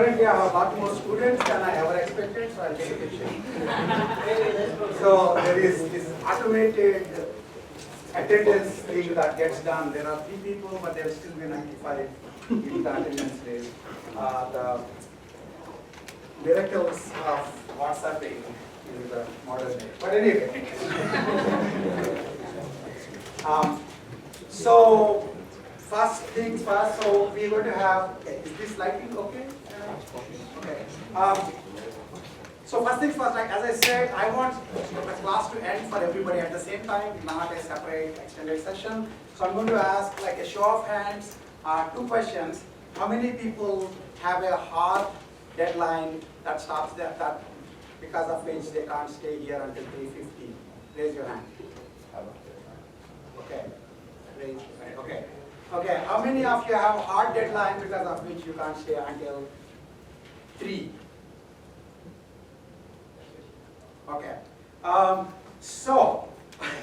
Apparently, I have a lot more students than I ever expected, so I'll take a picture. So there is this automated attendance thing that gets done. There are 3 people, but there will still be 95 in the attendance rate. The miracles of WhatsApping in the modern day. But anyway. So first things first, so we're going to have, is this lighting okay? Okay. So first things first, like as I said, I want the class to end for everybody at the same time, not a separate extended session. So I'm going to ask like a show of hands, 2 questions. How many people have a hard deadline that stops them, that because of which they can't stay here until 3:15? Raise your hand. Okay. Raise your hand. Okay. Okay. How many of you have a hard deadline because of which you can't stay until 3? Okay. So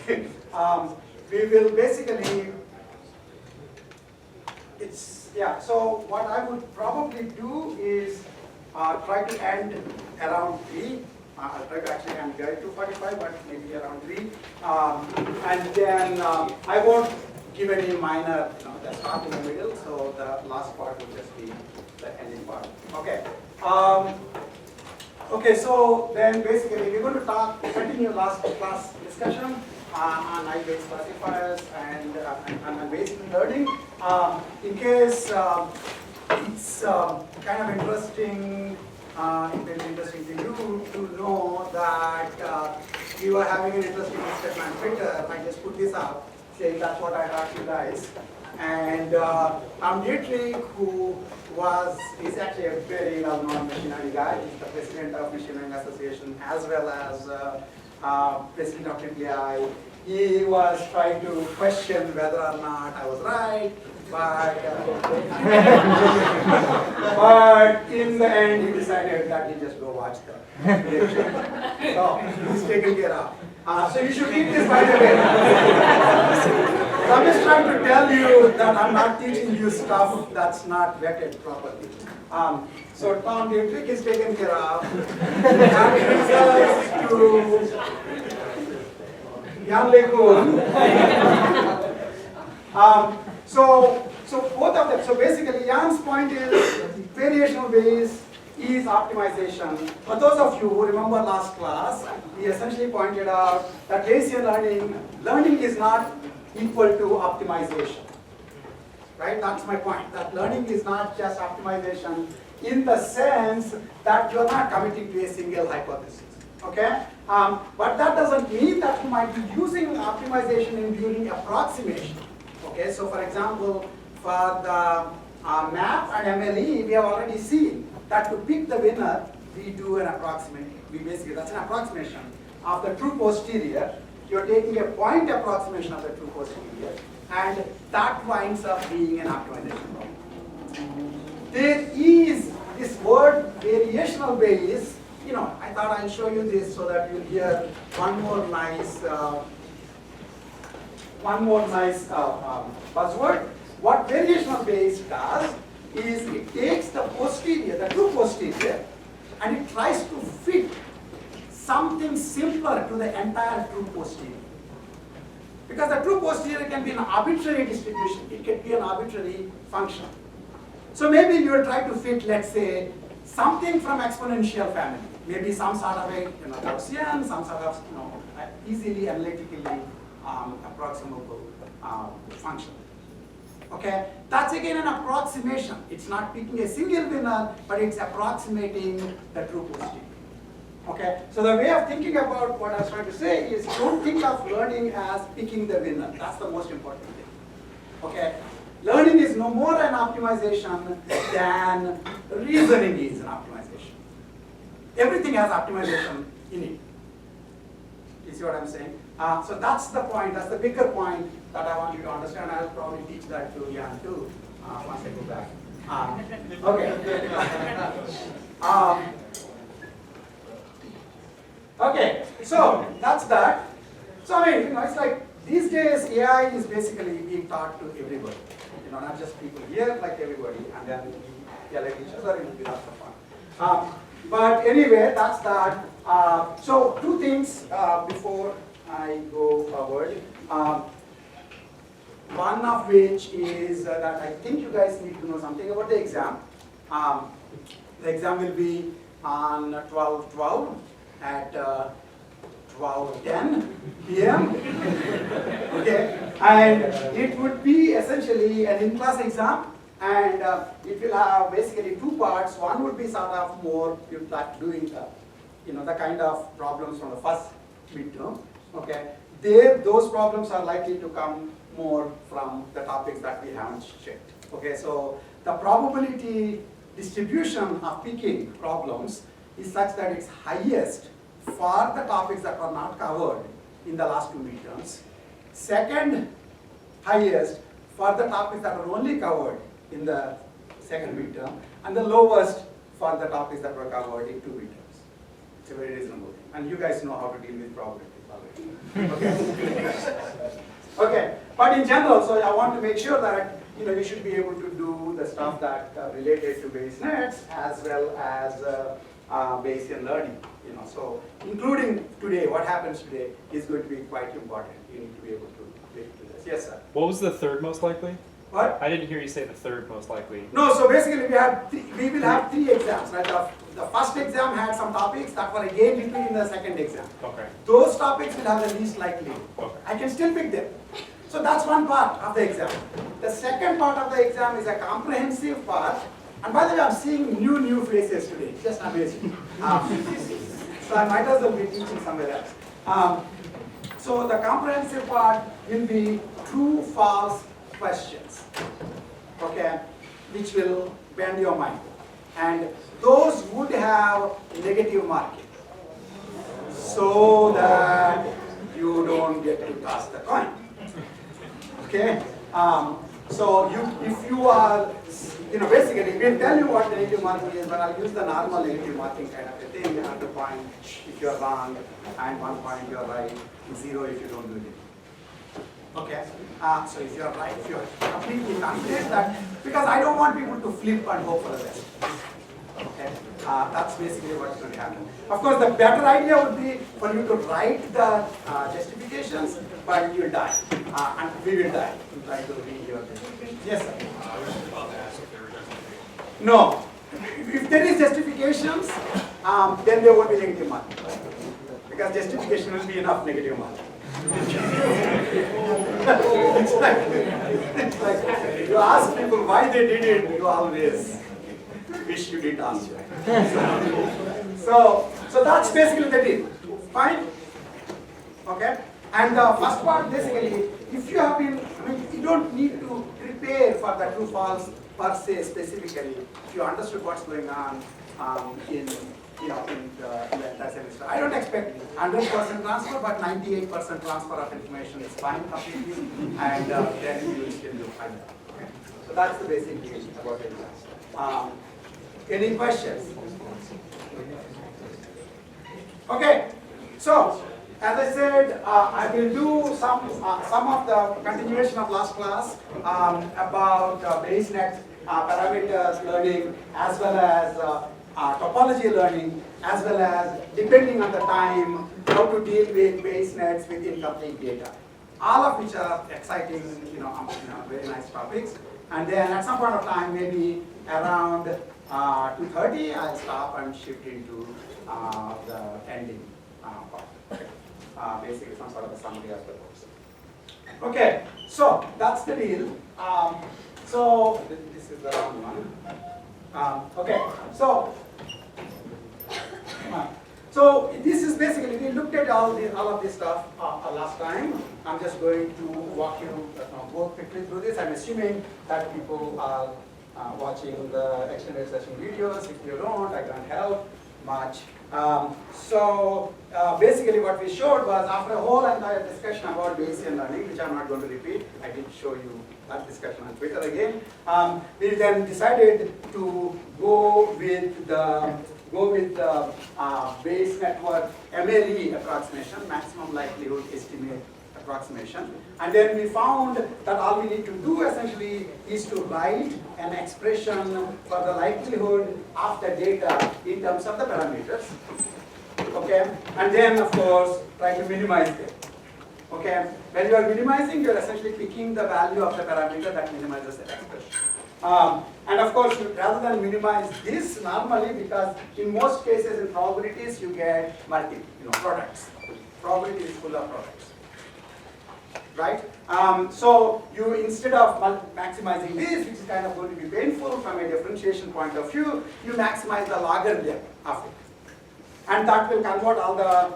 we will basically, so what I would probably do is try to end around 3. I'll try to actually end there 2:45, but maybe around 3. And then I won't give any minor, the start in the middle, so the last part will just be the ending part. Okay. Okay, so then basically we're going to continue last class discussion on I-based classifiers and basic learning. In case it's kind of interesting, it is interesting to you to know that we were having an interesting discussion on Twitter. I just put this up saying that's what I taught you guys. And Tom Dietrich, who is actually a very well-known machine learning guy. He's the president of Machine Learning Association as well as president of TTI. He was trying to question whether or not I was right, but in the end he decided that he just go watch the reaction. So he's taken care of. So you should keep this by the way. I'm just trying to tell you that I'm not teaching you stuff that's not vetted properly. So Tom Dietrich is taken care of. That brings us to Jan LeCun. So both of them. So basically, Jan's point is variational Bayes is optimization. For those of you who remember last class, we essentially pointed out that Bayesian learning is not equal to optimization. Right? That's my point. That learning is not just optimization in the sense that you're not committing to a single hypothesis. Okay? But that doesn't mean that you might be using optimization in during approximation. Okay? So for example, for the MAP and MLE, we have already seen that to pick the winner, we do an approximation. That's an approximation of the true posterior. You're taking a point approximation of the true posterior, and that winds up being an optimization problem. There is this word variational Bayes. I thought I'll show you this so that you'll hear one more nice buzzword. What variational Bayes does is it takes the posterior, the true posterior, and it tries to fit something simpler to the entire true posterior. Because the true posterior can be an arbitrary distribution, it can be an arbitrary function. So maybe you will try to fit, let's say, something from exponential family, maybe some sort of a Gaussian, some sort of easily analytically approximable function. Okay, that's again an approximation. It's not picking a single winner, but it's approximating the true posterior. Okay, so the way of thinking about what I was trying to say is don't think of learning as picking the winner. That's the most important thing. Okay, learning is no more an optimization than reasoning is an optimization. Everything has optimization in it. You see what I'm saying? So that's the point, that's the bigger point that I want you to understand. I'll probably teach that to Jan too, once I go back. Okay, so that's that. So I mean, it's like these days AI is basically being taught to everybody. Not just people here, like everybody. And then LA teachers are going to be lots of fun. But anyway, that's that. So two things before I go forward. One of which is that I think you guys need to know something about the exam. The exam will be on 12/12 at 12:10 p.m. Okay, and it would be essentially an in-class exam, and it will have basically two parts. One would be sort of more like doing the kind of problems from the first midterm. Okay, those problems are likely to come more from the topics that we haven't checked. Okay, so the probability distribution of picking problems is such that it's highest for the topics that were not covered in the last two midterms. Second highest for the topics that were only covered in the second midterm, and the lowest for the topics that were covered in two midterms. It's a very reasonable thing. And you guys know how to deal with probabilities already. Okay? Okay, but in general, so I want to make sure that you should be able to do the stuff that related to Bayes nets as well as Bayesian learning. So including today, what happens today is going to be quite important. You need to be able to do this. Yes, sir. What was the third most likely? What? I didn't hear you say the third most likely. No, so basically we will have three exams. Right? The first exam had some topics that were again repeated in the second exam. Okay. Those topics will have the least likelihood. Okay. I can still pick them. So that's one part of the exam. The second part of the exam is a comprehensive part. And by the way, I'm seeing new faces today. It's just amazing. So I might as well be teaching somewhere else. So the comprehensive part will be true, false questions, okay, which will bend your mind. And those would have negative marking so that you don't get to toss the coin. Okay? So if you are, basically we'll tell you what the negative marking is, but I'll use the normal negative marking kind of a thing. You have to point if you're wrong, and 1 point you're right, 0 if you don't do it. Okay? So if you're right, if you're completely confident that, because I don't want people to flip and hope for the best. Okay? That's basically what's going to happen. Of course, the better idea would be for you to write the justifications, but you'll die. And we will die in trying to read your justifications. Yes, sir? No. If there is justifications, then there won't be negative marking. Because justification will be enough negative marking. It's like you ask people why they did it, you always wish you didn't ask. So that's basically the deal. Fine? Okay? And the first part, basically, if you have been, you don't need to prepare for the true false per se specifically. If you understood what's going on in the entire semester. I don't expect 100% transfer, but 98% transfer of information is fine completely, and then you will still do fine. Okay? So that's the basic thing about it. Any questions? Okay, so as I said, I will do some of the continuation of last class about Bayes net parameters learning, as well as topology learning, as well as, depending on the time, how to deal with Bayes nets with incomplete data. All of which are exciting, very nice topics. And then at some point of time, maybe around 2:30, I'll stop and shift into the ending part. Basically, some sort of a summary of the course. Okay, so that's the deal. So this is the round one. Okay, so this is basically, we looked at all of this stuff last time. I'm just going to walk you go quickly through this. I'm assuming that people are watching the extended session videos. If you don't, I can't help much. Basically what we showed was, after a whole entire discussion about Bayesian learning, which I'm not going to repeat, I did show you that discussion on Twitter again. We then decided to go with the Bayes network MLE approximation, maximum likelihood estimate approximation. And then we found that all we need to do essentially is to write an expression for the likelihood of the data in terms of the parameters. Okay, and then of course try to minimize them. Okay, when you are minimizing, you are essentially picking the value of the parameter that minimizes the expression. And of course, rather than minimize this normally, because in most cases in probabilities you get products. Probability is full of products, right? So you, instead of maximizing this, which is kind of going to be painful from a differentiation point of view, you maximize the logarithm of it. And that will convert all the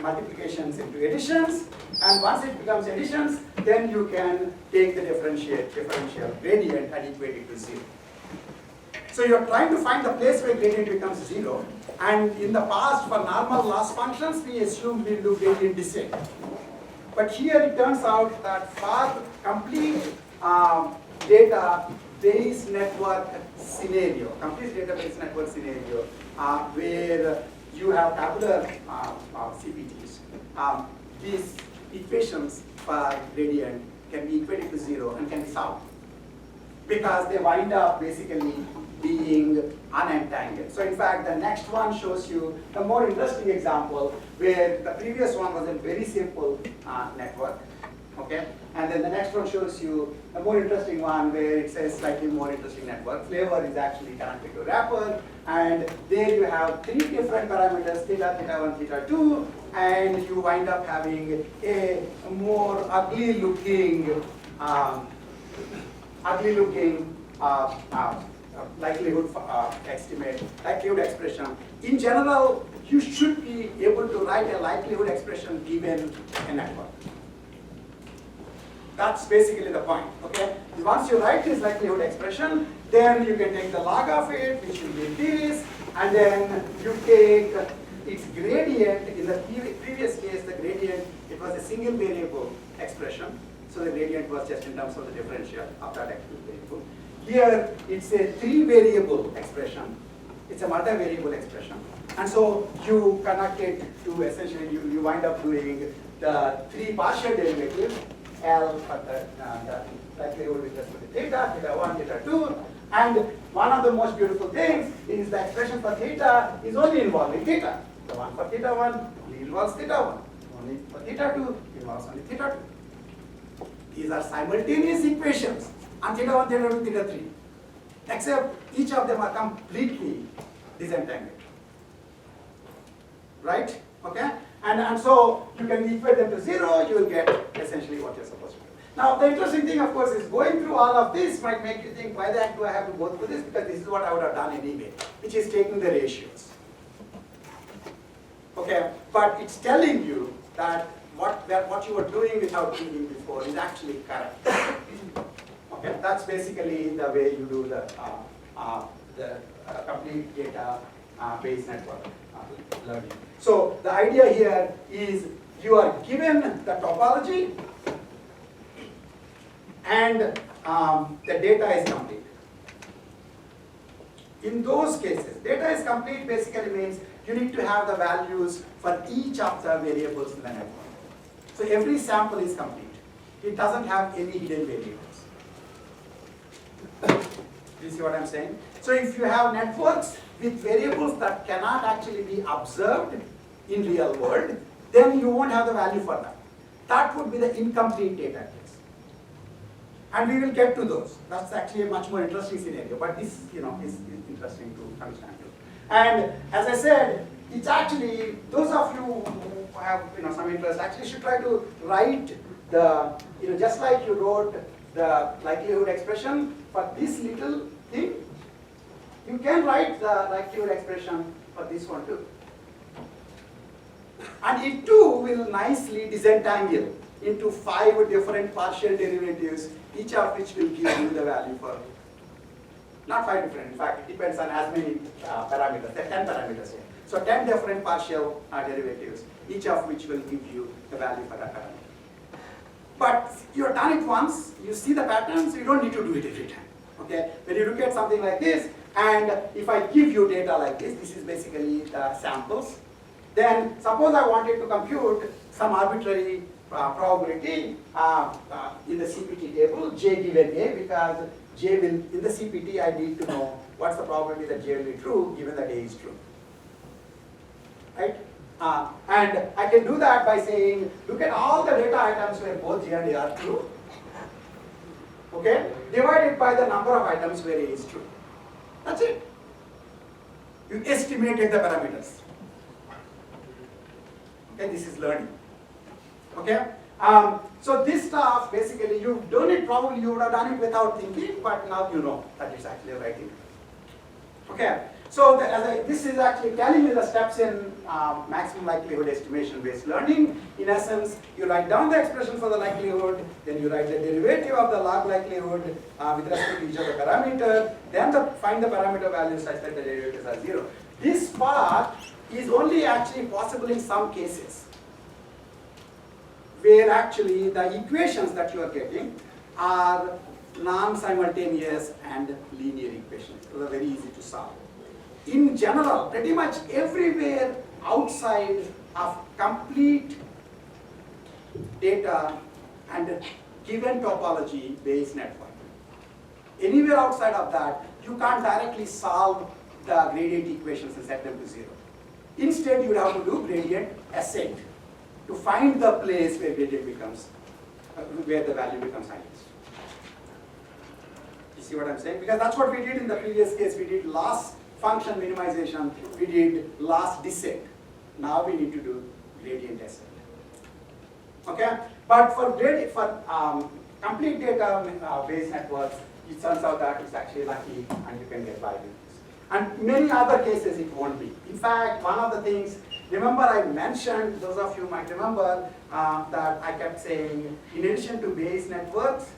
multiplications into additions. And once it becomes additions, then you can take the differential gradient and equate it to 0. So you're trying to find the place where gradient becomes 0. And in the past, for normal loss functions, we assume we'll do gradient descent. But here it turns out that for complete database network scenario, where you have tabular CPTs, these equations for gradient can be equated to 0 and can be solved, because they wind up basically being unentangled. So in fact, the next one shows you a more interesting example where the previous one was a very simple network. Okay, and then the next one shows you a more interesting one where it says slightly more interesting network. Flavor is actually connected to wrapper, and there you have 3 different parameters, theta, theta 1, theta 2, and you wind up having a more ugly looking likelihood estimate, likelihood expression. In general, you should be able to write a likelihood expression given a network. That's basically the point, okay? Once you write this likelihood expression, then you can take the log of it, which will be this, and then you take its gradient. In the previous case, the gradient, it was a single variable expression, so the gradient was just in terms of the differential of that actual variable. Here, it's a 3 variable expression. It's a multi-variable expression. And so you connect it to essentially, you wind up doing the 3 partial derivatives, L for the likelihood with respect to theta, theta 1, theta 2. And one of the most beautiful things is the expression for theta is only involving theta. The one for theta 1 only involves theta 1. Only for theta 2 involves only theta 2. These are simultaneous equations on theta 1, theta 2, theta 3. Except each of them are completely disentangled. Right? Okay? And so you can equate them to 0, you will get essentially what you're supposed to do. Now, the interesting thing, of course, is going through all of this might make you think, why the heck do I have to go through this? Because this is what I would have done anyway, which is taking the ratios. Okay, but it's telling you that what you were doing without thinking before is actually correct. Okay, that's basically the way you do the complete data base network learning. So the idea here is you are given the topology and the data is complete. In those cases, data is complete basically means you need to have the values for each of the variables in the network. So every sample is complete. It doesn't have any hidden variables. Do you see what I'm saying? So if you have networks with variables that cannot actually be observed in real world, then you won't have the value for that. That would be the incomplete data case. And we will get to those. That's actually a much more interesting scenario, but this is interesting to understand too. And as I said, it's actually, those of you who have some interest actually should try to write the, just like you wrote the likelihood expression for this little thing, you can write the likelihood expression for this one too. And it too will nicely disentangle into 5 different partial derivatives, each of which will give you the value for, not 5 different, in fact, it depends on as many parameters, there are 10 parameters here. So 10 different partial derivatives, each of which will give you the value for that parameter. But you've done it once, you see the pattern, so you don't need to do it every time. Okay? When you look at something like this, and if I give you data like this is basically the samples, then suppose I wanted to compute some arbitrary probability in the CPT table, J given A, because J will, in the CPT, I need to know what's the probability that J will be true given that A is true. Right? And I can do that by saying, look at all the data items where both J and A are true. Okay? Divided by the number of items where A is true. That's it. You estimated the parameters. Okay, this is learning. Okay? So this stuff, basically, you've done it, probably you would have done it without thinking, but now you know that it's actually a right thing. Okay? So this is actually telling you the steps in maximum likelihood estimation based learning. In essence, you write down the expression for the likelihood, then you write the derivative of the log likelihood with respect to each of the parameter, then find the parameter values such that the derivatives are 0. This part is only actually possible in some cases, where actually the equations that you are getting are non-simultaneous and linear equations. So they're very easy to solve. In general, pretty much everywhere outside of complete data and given topology based network, anywhere outside of that, you can't directly solve the gradient equations and set them to 0. Instead, you would have to do gradient ascent to find the place where gradient becomes, where the value becomes highest. You see what I'm saying? Because that's what we did in the previous case. We did loss function minimization, we did loss descent. Now we need to do gradient ascent. Okay? But for complete data based networks, it turns out that it's actually lucky and you can get by with this. And many other cases it won't be. In fact, one of the things, remember I mentioned, those of you might remember that I kept saying, in addition to Bayes networks,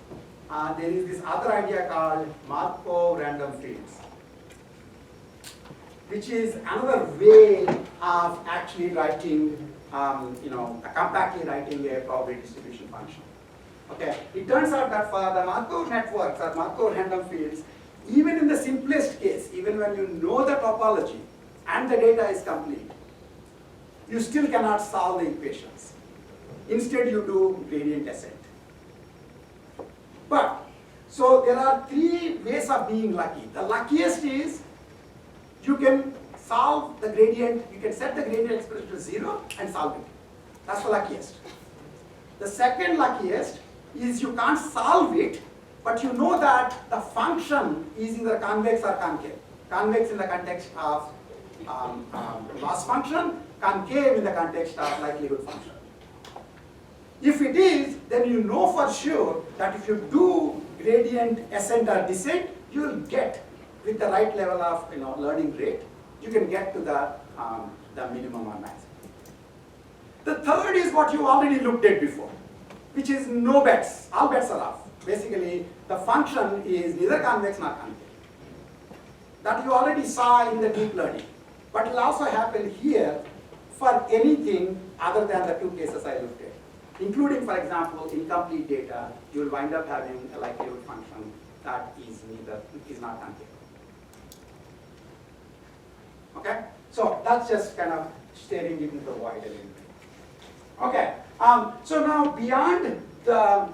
there is this other idea called Markov random fields, which is another way of actually writing, compactly writing a probability distribution function. Okay, it turns out that for the Markov networks or Markov random fields, even in the simplest case, even when you know the topology and the data is complete, you still cannot solve the equations. Instead, you do gradient ascent. But, so there are 3 ways of being lucky. The luckiest is you can solve the gradient, you can set the gradient expression to 0 and solve it. That's the luckiest. The second luckiest is you can't solve it, but you know that the function is either convex or concave. Convex in the context of loss function, concave in the context of likelihood function. If it is, then you know for sure that if you do gradient ascent or descent, you will get, with the right level of learning rate, you can get to the minimum or maximum. The third is what you already looked at before, which is no bets. All bets are off. Basically, the function is neither convex nor concave. That you already saw in the deep learning. But it will also happen here for anything other than the 2 cases I looked at. Including, for example, incomplete data, you will wind up having a likelihood function that is not concave. Okay? So that's just kind of staring it into the void a little bit. Okay. So now beyond the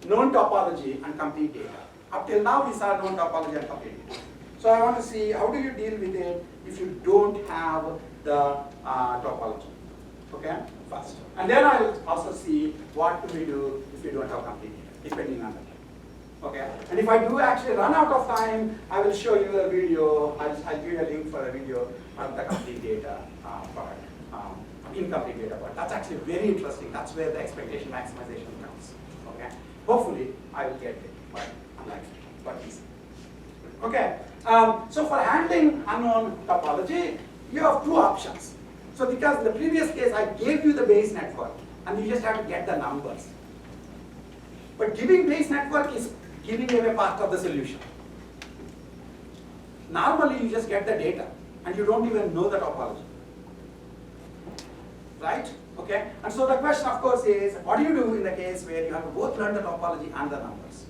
known topology and complete data. Up till now we saw known topology and complete data. So I want to see how do you deal with it if you don't have the topology. Okay, first. And then I'll also see what do we do if you don't have complete data, depending on the time. Okay, and if I do actually run out of time, I will show you a video. I'll give you a link for a video on the complete data part, incomplete data part. That's actually very interesting. That's where the expectation maximization comes. Okay, hopefully I will get it, but unlikely, but easy. Okay, so for handling unknown topology, you have 2 options. So because in the previous case I gave you the Bayes network and you just have to get the numbers. But giving Bayes network is giving away part of the solution. Normally you just get the data and you don't even know the topology. Right? Okay? And so the question of course is, what do you do in the case where you have to both learn the topology and the numbers?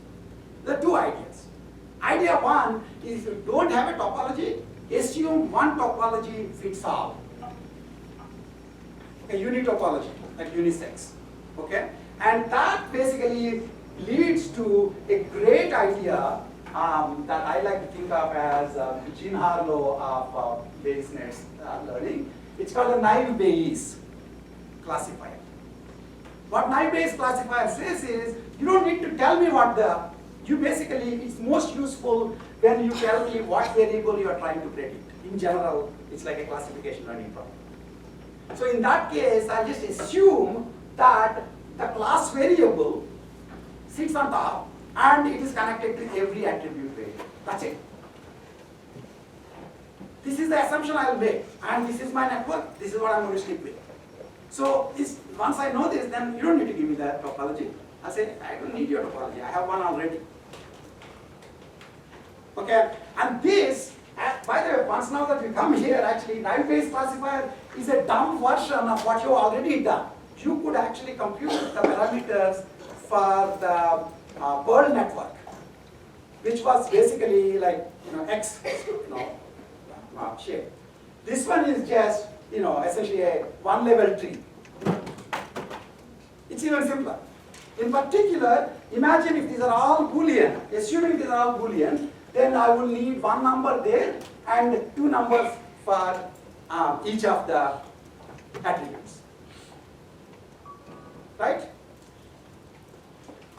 There are 2 ideas. Idea 1 is if you don't have a topology, assume one topology fits all. a unitopology, like unisex, okay? And that basically leads to a great idea that I like to think of as Jean Harlow of Bayes nets learning. It's called the naive Bayes classifier. What naive Bayes classifier says is, you don't need to tell me it's most useful when you tell me what variable you are trying to predict. In general, it's like a classification learning problem. So in that case, I just assume that the class variable sits on top and it is connected to every attribute variable. That's it. This is the assumption I will make, and this is my network, this is what I'm going to stick with. So once I know this, then you don't need to give me that topology. I say, I don't need your topology, I have one already. Okay, and this, by the way, once now that we come here, actually, naive Bayes classifier is a dumb version of what you've already done. You could actually compute the parameters for the Perl network, which was basically like, X, shape. This one is just, essentially a one-level tree. It's even simpler. In particular, imagine if these are all Boolean, assuming these are all Boolean, then I will need one number there and two numbers for each of the attributes. Right?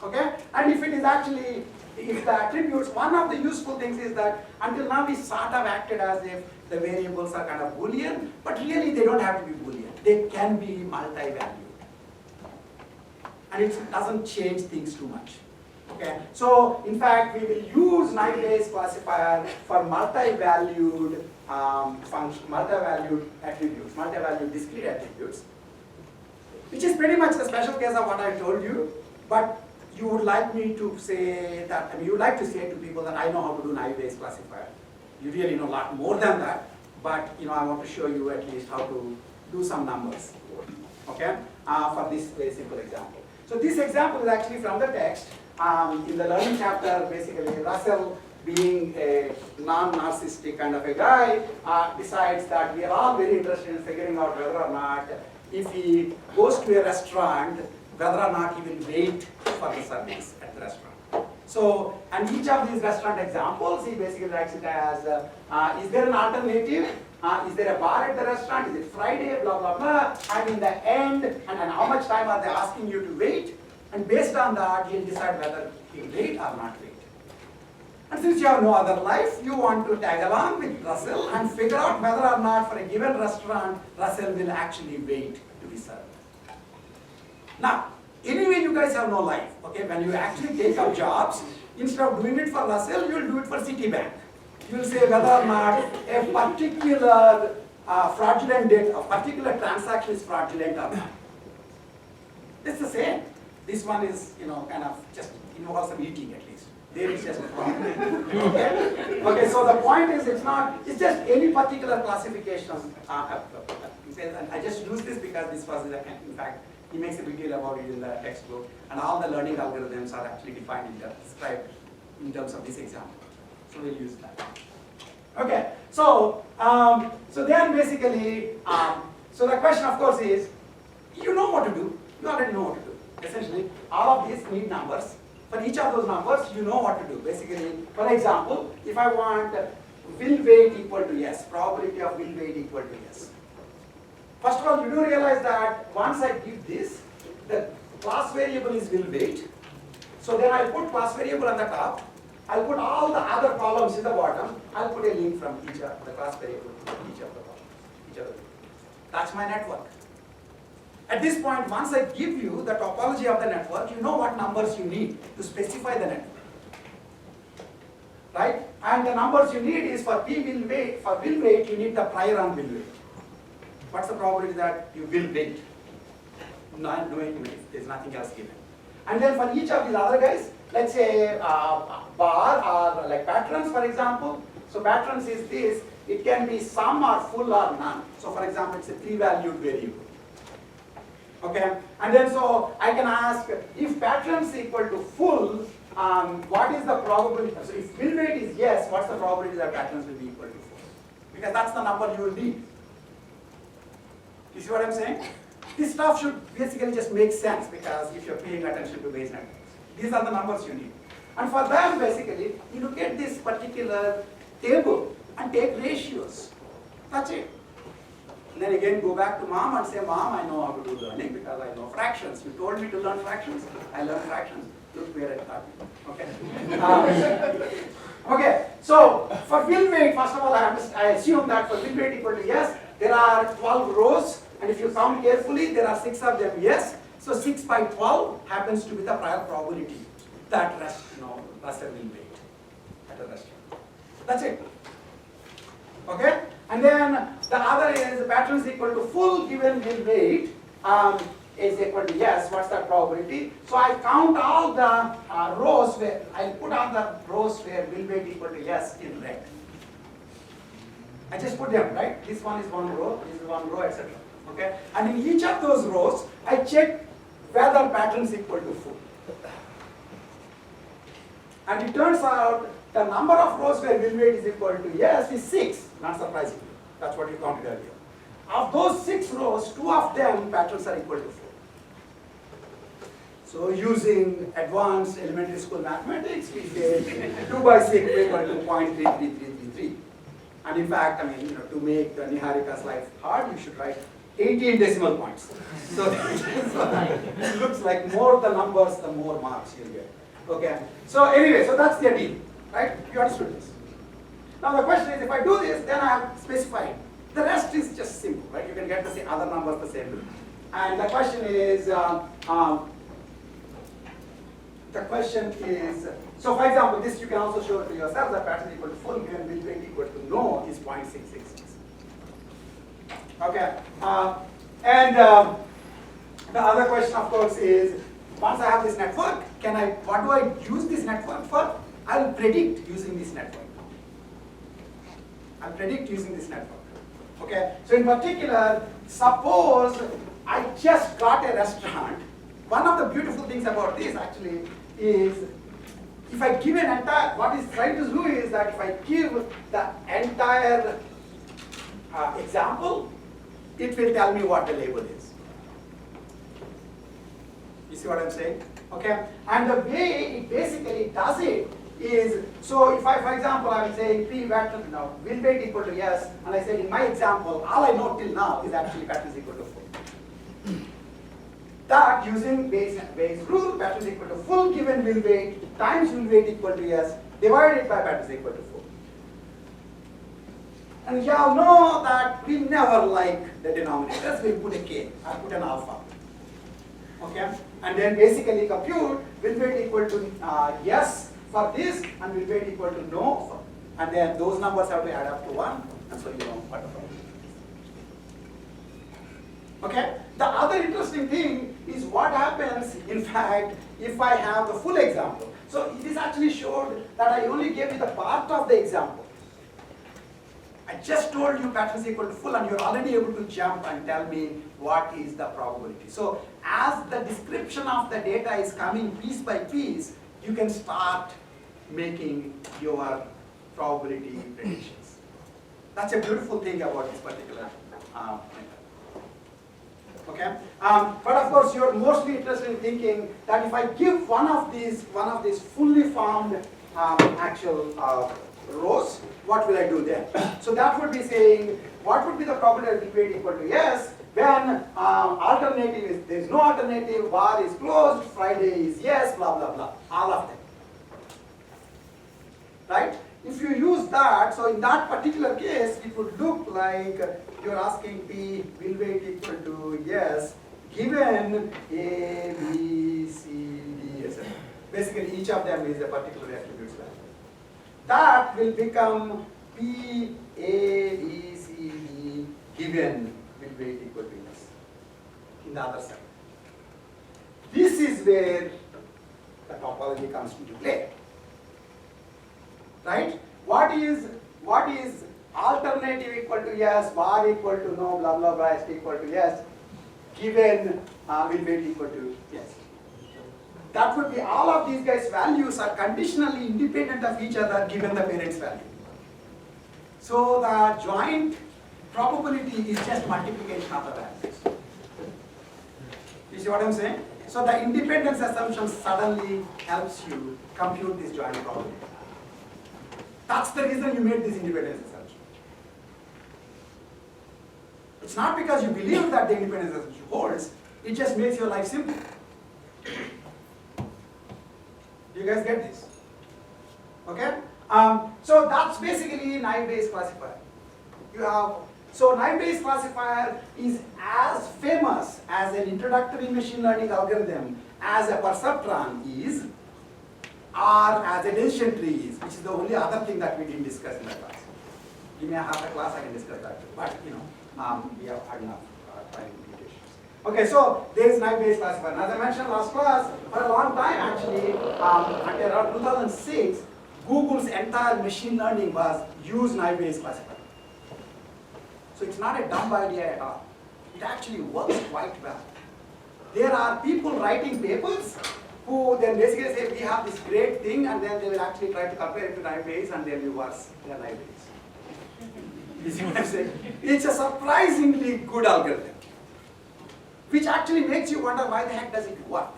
Okay? And if it is actually, if the attributes, one of the useful things is that until now we sort of acted as if the variables are kind of Boolean, but really they don't have to be Boolean. They can be multi-valued. And it doesn't change things too much. Okay? So, in fact, we will use naive Bayes classifier for multi-valued multi-valued attributes, multi-valued discrete attributes, which is pretty much the special case of what I told you, but you would like me to say that, you would like to say to people that I know how to do naive Bayes classifier. You really know a lot more than that, but I want to show you at least how to do some numbers, okay, for this very simple example. So this example is actually from the text. In the learning chapter, basically Russell, being a non-narcissistic kind of a guy, decides that we are all very interested in figuring out whether or not, if he goes to a restaurant, whether or not he will wait for the service at the restaurant. So, and each of these restaurant examples, he basically writes it as, is there an alternative? Is there a bar at the restaurant? Is it Friday? Blah, blah, blah. And in the end, and how much time are they asking you to wait? And based on that, he'll decide whether he'll wait or not wait. And since you have no other life, you want to tag along with Russell and figure out whether or not for a given restaurant, Russell will actually wait to be served. Now, anyway, you guys have no life. Okay, when you actually take up jobs, instead of doing it for Russell, you'll do it for Citibank. You'll say whether or not a particular fraudulent debt, a particular transaction is fraudulent or not. It's the same. This one is, kind of just involves some eating at least. There is just a fraud. Okay? Okay, so the point is, it's just any particular classification. And I just use this because this was, in fact, he makes a big deal about it in the textbook, and all the learning algorithms are actually described in terms of this example. So we'll use that. Okay, so then basically, so the question of course is, you know what to do. You already know what to do. Essentially, all of these need numbers. For each of those numbers, you know what to do. Basically, for example, if I want will weight equal to yes, probability of will weight equal to yes. First of all, you do realize that once I give this, the class variable is will weight. So then I'll put class variable on the top. I'll put all the other columns in the bottom. I'll put a link from each of the class variable to each of the columns. That's my network. At this point, once I give you the topology of the network, you know what numbers you need to specify the network. Right? And the numbers you need is for P will weight, for will weight, you need the prior on will weight. What's the probability that you will weight? Not knowing if there's nothing else given. And then for each of these other guys, let's say bar or like patterns, for example. So patterns is this, it can be some or full or none. So for example, it's a 3-valued variable. Okay, and then so I can ask if patterns equal to full, what is the probability? So if will weight is yes, what's the probability that patterns will be equal to full? Because that's the number you will need. You see what I'm saying? This stuff should basically just make sense because if you're paying attention to Bayes networks, these are the numbers you need. And for them, basically, you look at this particular table and take ratios. That's it. And then again go back to mom and say, Mom, I know how to do learning because I know fractions. You told me to learn fractions, I learned fractions. Look where I got you. Okay. Okay, so for will weight, first of all, I assume that for will weight equal to yes, there are 12 rows, and if you count carefully, there are 6 of them yes. So 6 by 12 happens to be the prior probability that Russell will weight at a restaurant. That's it. Okay, and then the other is the pattern is equal to full given will weight is equal to yes. What's that probability? So I count all the rows where I'll put all the rows where will weight equal to yes in red. I just put them, right? This one is one row, this is one row, etc. Okay, and in each of those rows, I check whether pattern is equal to full. And it turns out the number of rows where will weight is equal to yes is 6, not surprisingly. That's what you counted earlier. Of those 6 rows, 2 of them patterns are equal to 4. So using advanced elementary school mathematics, we get 2 by 6 equal to 0.33333. And in fact, I mean, to make the Niharika's life hard, you should write 18 decimal points. So it looks like more the numbers, the more marks you get. Okay. So anyway, so that's the deal, right? You understood this. Now the question is, if I do this, then I have specified. The rest is just simple, right? You can get the other numbers the same way. And the question is, so for example, this you can also show to yourself that pattern equal to full given will weight equal to no is 0.666. Okay. The other question, of course, is once I have this network, what do I use this network for? I'll predict using this network. I'll predict using this network. Okay. So in particular, suppose I just got a restaurant. One of the beautiful things about this actually is if I give an entire, what it's trying to do is that if I give the entire example, it will tell me what the label is. You see what I'm saying? Okay? And the way it basically does it is, so if I, for example, I'm saying P vector now, will weight equal to yes, and I said in my example, all I know till now is actually pattern is equal to 4. That using Bayes rule, pattern is equal to full given will weight times will weight equal to yes, divided by pattern is equal to 4. And you all know that we never like the denominators, we put a k, I put an alpha. Okay? And then basically compute will weight equal to yes for this and will weight equal to no for, and then those numbers have to add up to 1, and so you know what the problem is. Okay? The other interesting thing is what happens, in fact, if I have the full example. So this actually showed that I only gave you the part of the example. I just told you pattern is equal to full and you're already able to jump and tell me what is the probability. So as the description of the data is coming piece by piece, you can start making your probability predictions. That's a beautiful thing about this particular method. Okay, but of course you're mostly interested in thinking that if I give one of these fully formed actual rows, what will I do then? So that would be saying, what would be the probability of weight equal to yes when alternative is, there is no alternative, bar is closed, Friday is yes, blah blah blah, all of them. Right? If you use that, so in that particular case, it would look like you're asking P will weight equal to yes, given A, B, C, D, etc. Basically, each of them is a particular attributes value. That will become P, A, B, C, D, given will weight equal to yes in the other side. This is where the topology comes into play. Right? What is alternative equal to yes, bar equal to no, blah blah blah, is equal to yes, given will weight equal to yes. That would be all of these guys' values are conditionally independent of each other given the parent's value. So the joint probability is just multiplication of the values. You see what I'm saying? So the independence assumption suddenly helps you compute this joint probability. That's the reason you made this independence assumption. It's not because you believe that the independence assumption holds, it just makes your life simple. Do you guys get this? Okay? So that's basically naive-Bayes classifier. You have, so naive-Bayes classifier is as famous as an introductory machine learning algorithm as a perceptron is, or as a decision tree is, which is the only other thing that we didn't discuss in the class. Give me a half a class, I can discuss that too. But we have had enough time limitations. Okay, so there is naive-Bayes classifier. As I mentioned last class, for a long time actually, until around 2006, Google's entire machine learning was use naive-Bayes classifier. So it's not a dumb idea at all. It actually works quite well. There are people writing papers who then basically say, we have this great thing, and then they will actually try to compare it to naive-Bayes, and they'll be worse than naive-Bayes. You see what I'm saying? It's a surprisingly good algorithm, which actually makes you wonder why the heck does it work?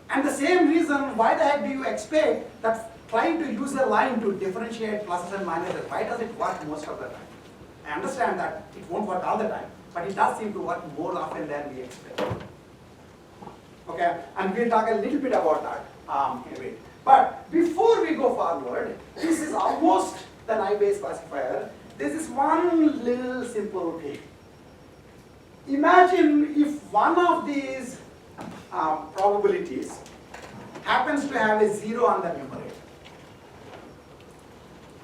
And the same reason, why the heck do you expect that trying to use a line to differentiate pluses and minuses, why does it work most of the time? I understand that it won't work all the time, but it does seem to work more often than we expect. Okay, and we'll talk a little bit about that in a bit. But before we go forward, this is almost the naive-Bayes classifier. This is one little simple thing. Imagine if one of these probabilities happens to have a 0 on the numerator.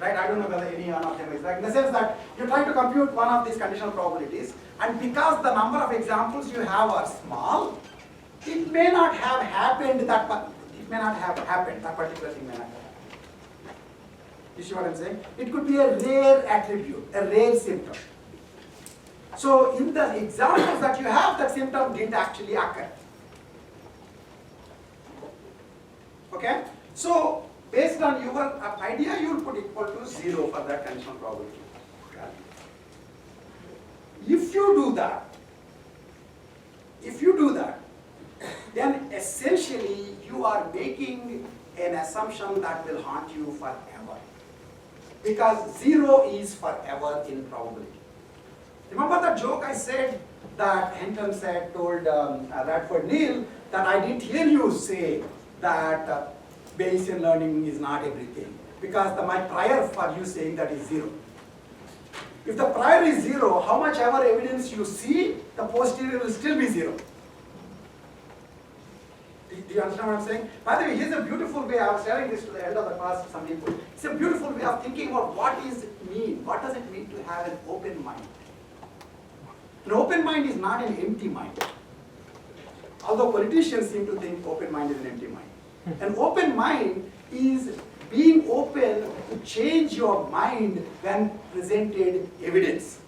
Right? I don't know whether any one of them is like, in the sense that you're trying to compute one of these conditional probabilities, and because the number of examples you have are small, it may not have happened that particular thing may not have happened. You see what I'm saying? It could be a rare attribute, a rare symptom. So in the examples that you have, that symptom didn't actually occur. Okay? So based on your idea, you will put equal to 0 for that conditional probability. If you do that, then essentially you are making an assumption that will haunt you forever. Because 0 is forever in probability. Remember the joke I said that Hinton told Radford Neal, that I didn't hear you say that Bayesian learning is not everything, because my prior for you saying that is 0. If the prior is 0, how much ever evidence you see, the posterior will still be 0. Do you understand what I'm saying? By the way, here's a beautiful way, I was telling this to the end of the class to some people. It's a beautiful way of thinking about what does it mean? What does it mean to have an open mind? An open mind is not an empty mind. Although politicians seem to think open mind is an empty mind. An open mind is being open to change your mind when presented evidence.